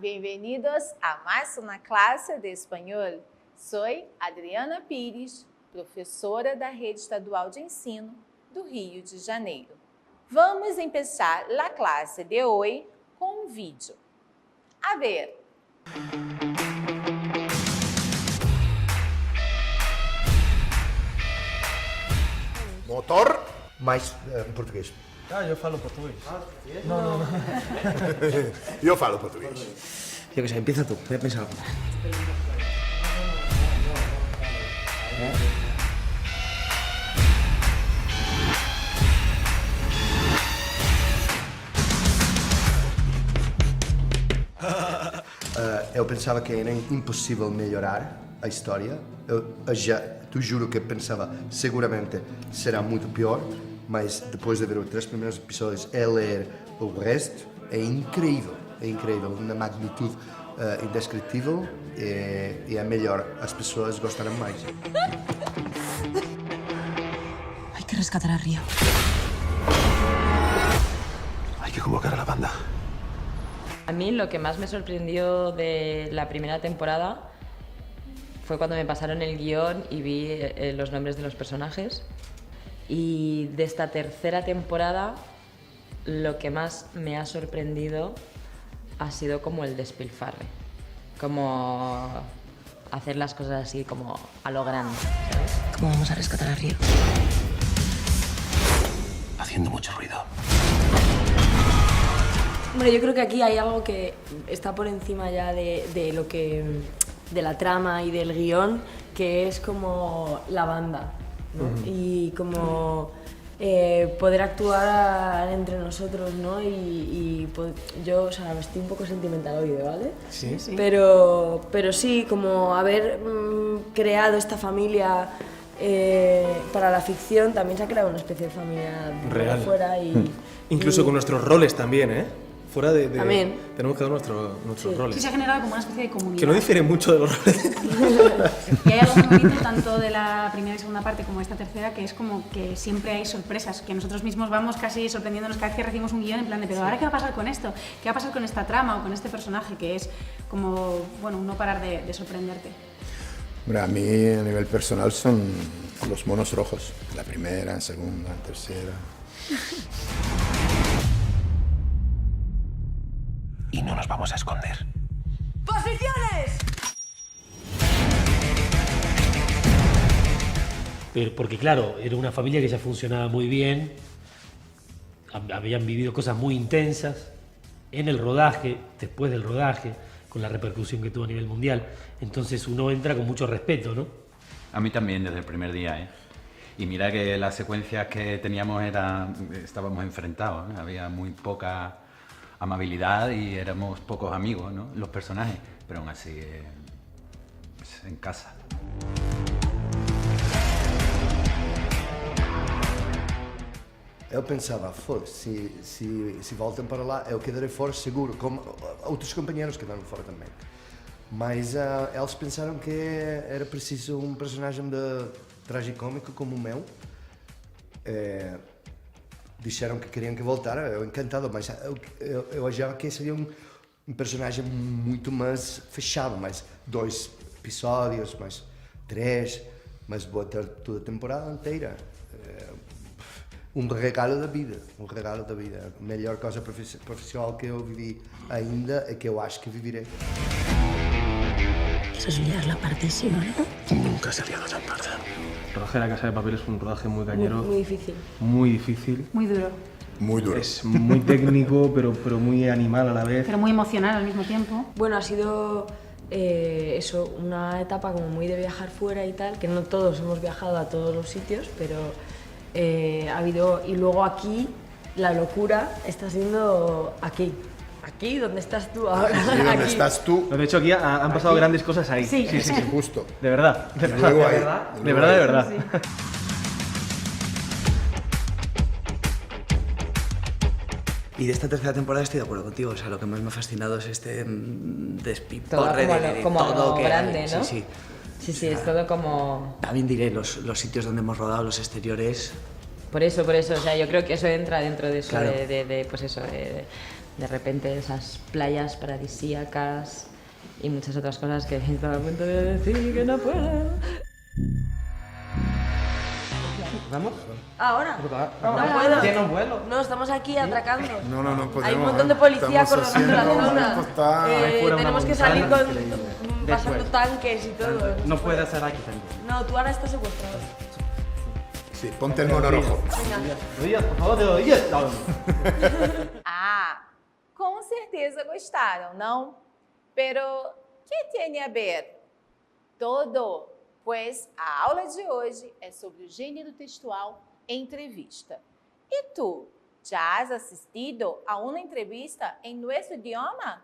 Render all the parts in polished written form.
bienvenidos a más una clase de español. Soy Adriana Pires, professora da Rede Estadual de Ensino do Rio de Janeiro. Vamos empezar a classe de hoje com um vídeo. A ver. Motor, mais em português. Eu falo português. Não. Eu falo português. Yo que sé, empieza tú, voy a pensar alguna. Eu pensava que era impossível melhorar a história. Te juro que pensava, seguramente será muito pior, mas depois de ver os 3 primeiros episódios e ler o resto, é incrível, uma magnitude indescritível e é melhor, as pessoas gostarão mais. Hay que rescatar a Río. Hay que convocar a la banda. A mí lo que más me sorprendió de la primera temporada fue cuando me pasaron el guión y vi los nombres de los personajes. Y de esta tercera temporada, lo que más me ha sorprendido ha sido como el despilfarre. Como hacer las cosas así como a lo grande, ¿sabes? ¿Cómo vamos a rescatar a Río? Haciendo mucho ruido. Hombre, yo creo que aquí hay algo que está por encima ya de lo que de la trama y del guión, que es como la banda, ¿no? Y como poder actuar entre nosotros, ¿no? Yo, o sea, estoy un poco sentimental hoy, ¿vale? Sí. Pero sí, como haber creado esta familia para la ficción, también se ha creado una especie de familia Real. fuera y... Incluso con nuestros roles también, ¿eh? Fuera de También. tenemos cada uno nuestros roles. Sí, se ha generado como una especie de comunidad. Que no difiere mucho de los roles. Y hay algo muy bonito tanto de la primera y segunda parte como esta tercera, que es como que siempre hay sorpresas, que nosotros mismos vamos casi sorprendiéndonos cada vez que recibimos un guión en plan de pero ahora qué va a pasar con esto, qué va a pasar con esta trama o con este personaje, que es como, bueno, no parar de sorprenderte. Hombre, a mí a nivel personal son los monos rojos, la primera, segunda, tercera. Y no nos vamos a esconder. ¡Posiciones! Porque claro, era una familia que ya funcionaba muy bien, habían vivido cosas muy intensas en el rodaje, después del rodaje, con la repercusión que tuvo a nivel mundial. Entonces uno entra con mucho respeto, ¿no? A mí también, desde el primer día, ¿eh? Y mira que las secuencias que teníamos estábamos enfrentados, ¿eh? Había muy poca amabilidad y éramos pocos amigos, ¿no? Los personajes, pero aún así pues, en casa. Eu pensava, foda-se, se voltam para lá, eu quedarei fora seguro, como outros companheiros quedaram fora também. Mas eles pensaram que era preciso um personagem de tragicômico como o meu. Disseram que queriam que voltara, eu encantado, mas eu achava que seria um personagem muito mais fechado, mais 2 episódios, mais 3, mas vou ter toda a temporada inteira. Um regalo da vida, A melhor coisa profissional que eu vivi ainda é que eu acho que vivirei. Eso es liar la partísima, ¿no? Nunca se ha liado tan parda. El rodaje de La Casa de Papel es un rodaje muy cañero. Muy difícil. Muy difícil. Muy duro, Muy duro. Es muy técnico, pero muy animal a la vez. pero muy emocional al mismo tiempo. Bueno, ha sido eso, una etapa como muy de viajar fuera y tal, que no todos hemos viajado a todos los sitios, pero ha habido... Y luego aquí, la locura está siendo aquí. Aquí, donde estás tú ahora. Aquí donde estás tú, De hecho, aquí han pasado grandes cosas ahí. Sí. justo. De verdad. De verdad. luego ahí. De verdad. Y de esta tercera temporada estoy de acuerdo contigo, o sea, lo que más me ha fascinado es este Todo despiporre como, de como todo lo que grande, hay. ¿no? Sí, Sí, sí, es todo como... También diré los sitios donde hemos rodado, los exteriores. Por eso, o sea, yo creo que eso entra dentro de eso, Claro. pues eso, De repente esas playas paradisíacas y muchas otras cosas que está a punto de decir que no puedo. ¿Vamos? ¿Ahora? No puedo. ¿Tiene un vuelo? No, estamos aquí atracando. No podemos. Hay un montón de policía Estamos controlando la haciendo- zona. esto está- Ahí fuera una Tenemos que salir montaña con increíble. pasando Después. tanques y todo. No puede ser aquí también. No, tú ahora estás secuestrado. Sí, ponte el mono rojo. Venga. Rodillas, por favor, de rodillas. No. Ah, com certeza gostaram, não? Pero que tem a ver? Todo, pois a aula de hoje é sobre o gênero textual entrevista. E tu, já has assistido a uma entrevista em nosso idioma?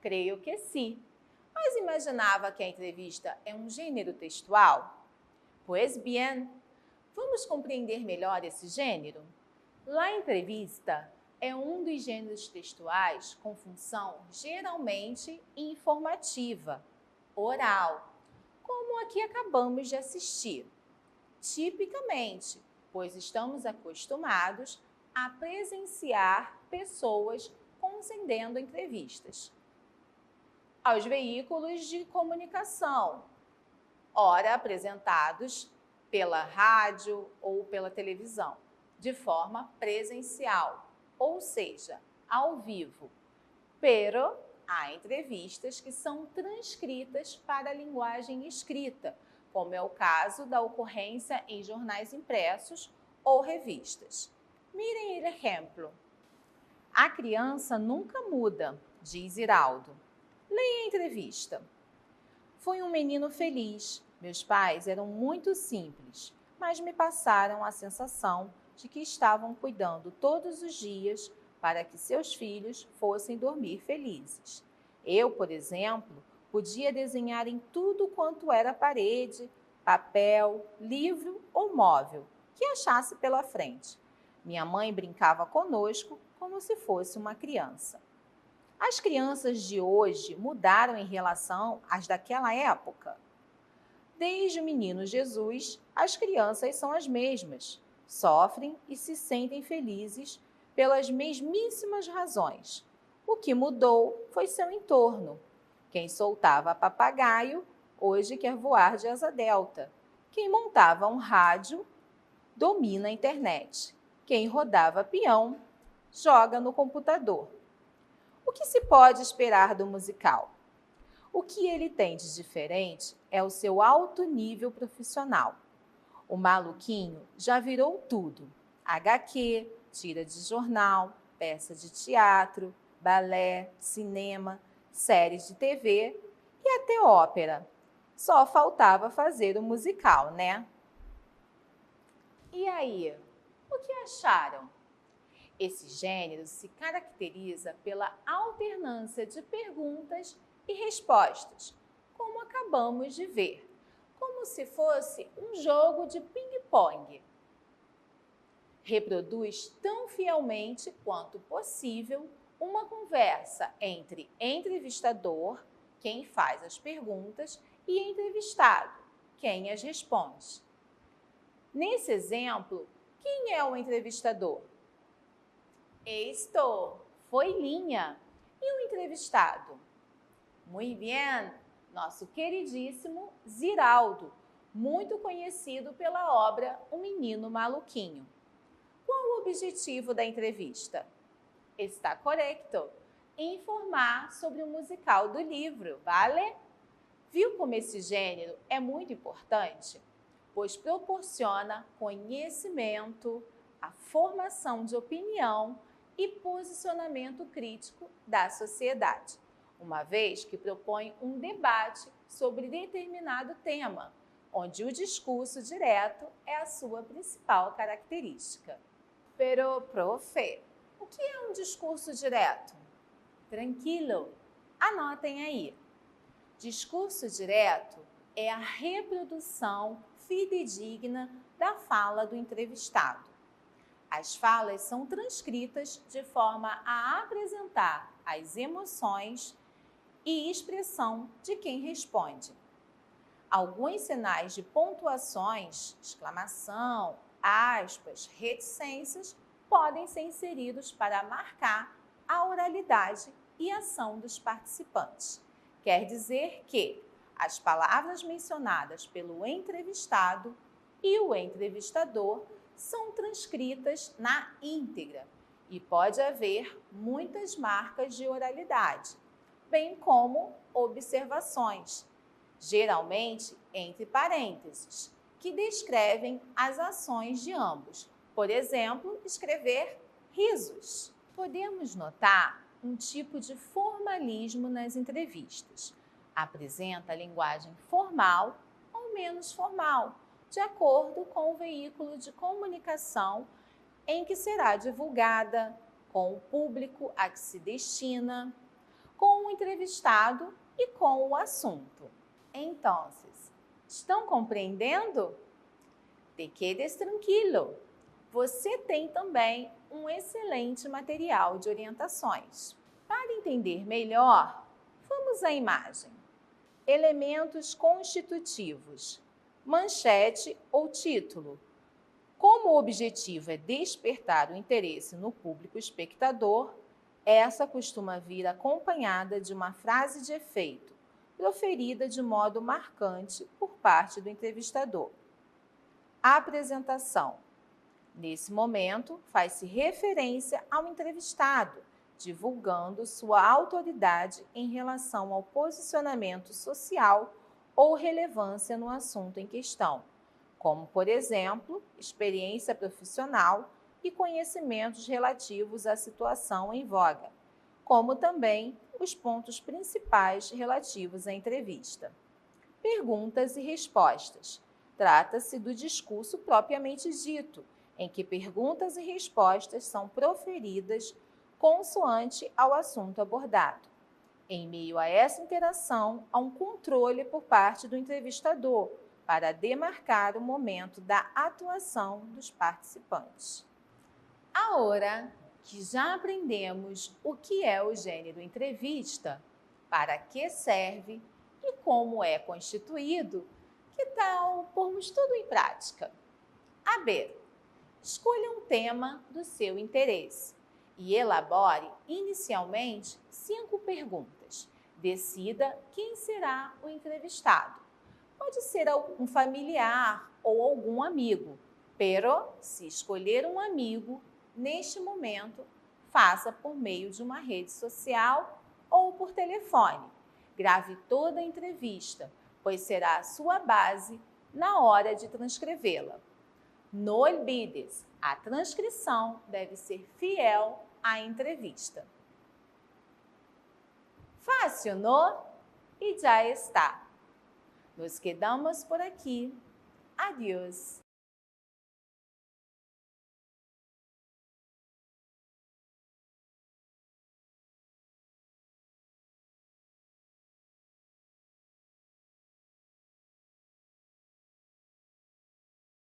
Creio que sim. Mas imaginava que a entrevista é um gênero textual? Pois bem, vamos compreender melhor esse gênero? La entrevista é um dos gêneros textuais com função geralmente informativa, oral, como a que acabamos de assistir. Tipicamente, pois estamos acostumados a presenciar pessoas concedendo entrevistas aos veículos de comunicação, ora apresentados pela rádio ou pela televisão, de forma presencial, ou seja, ao vivo. Pero há entrevistas que são transcritas para a linguagem escrita, como é o caso da ocorrência em jornais impressos ou revistas. Mirem o exemplo. A criança nunca muda, diz Iraldo. Leia a entrevista. Fui um menino feliz. Meus pais eram muito simples, mas me passaram a sensação de que estavam cuidando todos os dias para que seus filhos fossem dormir felizes. Eu, por exemplo, podia desenhar em tudo quanto era parede, papel, livro ou móvel que achasse pela frente. Minha mãe brincava conosco como se fosse uma criança. As crianças de hoje mudaram em relação às daquela época? Desde o menino Jesus, as crianças são as mesmas, sofrem e se sentem felizes pelas mesmíssimas razões. O que mudou foi seu entorno. Quem soltava papagaio, hoje quer voar de asa delta. Quem montava um rádio, domina a internet. Quem rodava peão, joga no computador. O que se pode esperar do musical? O que ele tem de diferente é o seu alto nível profissional. O maluquinho já virou tudo: HQ, tira de jornal, peça de teatro, balé, cinema, séries de TV e até ópera. Só faltava fazer o musical, né? E aí, o que acharam? Esse gênero se caracteriza pela alternância de perguntas e respostas, como acabamos de ver, como se fosse um jogo de ping-pong. Reproduz tão fielmente quanto possível uma conversa entre entrevistador, quem faz as perguntas, e entrevistado, quem as responde. Nesse exemplo, quem é o entrevistador? Esto, foi Linha. E o entrevistado? Muito bem, nosso queridíssimo Ziraldo, muito conhecido pela obra O Menino Maluquinho. Qual o objetivo da entrevista? Está correto. Informar sobre o musical do livro, vale? Viu como esse gênero é muito importante? Pois proporciona conhecimento, a formação de opinião e posicionamento crítico da sociedade, uma vez que propõe um debate sobre determinado tema, onde o discurso direto é a sua principal característica. Pero, profe, o que é um discurso direto? Tranquilo, anotem aí. Discurso direto é a reprodução fidedigna da fala do entrevistado. As falas são transcritas de forma a apresentar as emoções e expressão de quem responde. Alguns sinais de pontuações, exclamação, aspas, reticências, podem ser inseridos para marcar a oralidade e ação dos participantes. Quer dizer que as palavras mencionadas pelo entrevistado e o entrevistador são transcritas na íntegra e pode haver muitas marcas de oralidade, bem como observações, geralmente entre parênteses, que descrevem as ações de ambos. Por exemplo, escrever risos. Podemos notar um tipo de formalismo nas entrevistas. Apresenta a linguagem formal ou menos formal, de acordo com o veículo de comunicação em que será divulgada, com o público a que se destina, com o entrevistado e com o assunto. Então, estão compreendendo? Te quedes tranquilo. Você tem também um excelente material de orientações. Para entender melhor, vamos à imagem. Elementos constitutivos. Manchete ou título. Como o objetivo é despertar o interesse no público espectador, essa costuma vir acompanhada de uma frase de efeito, proferida de modo marcante por parte do entrevistador. Apresentação. Nesse momento, faz-se referência ao entrevistado, divulgando sua autoridade em relação ao posicionamento social ou relevância no assunto em questão, como, por exemplo, experiência profissional e conhecimentos relativos à situação em voga, como também os pontos principais relativos à entrevista. Perguntas e respostas. Trata-se do discurso propriamente dito, em que perguntas e respostas são proferidas consoante ao assunto abordado. Em meio a essa interação, há um controle por parte do entrevistador para demarcar o momento da atuação dos participantes. Agora que já aprendemos o que é o gênero entrevista, para que serve e como é constituído, que tal pormos tudo em prática? A B. Escolha um tema do seu interesse e elabore inicialmente 5 perguntas. Decida quem será o entrevistado. Pode ser um familiar ou algum amigo, pero se escolher um amigo, neste momento, faça por meio de uma rede social ou por telefone. Grave toda a entrevista, pois será a sua base na hora de transcrevê-la. No olvides, a transcrição deve ser fiel à entrevista. Fácil, ¿no? E já está. Nos quedamos por aqui. Adiós.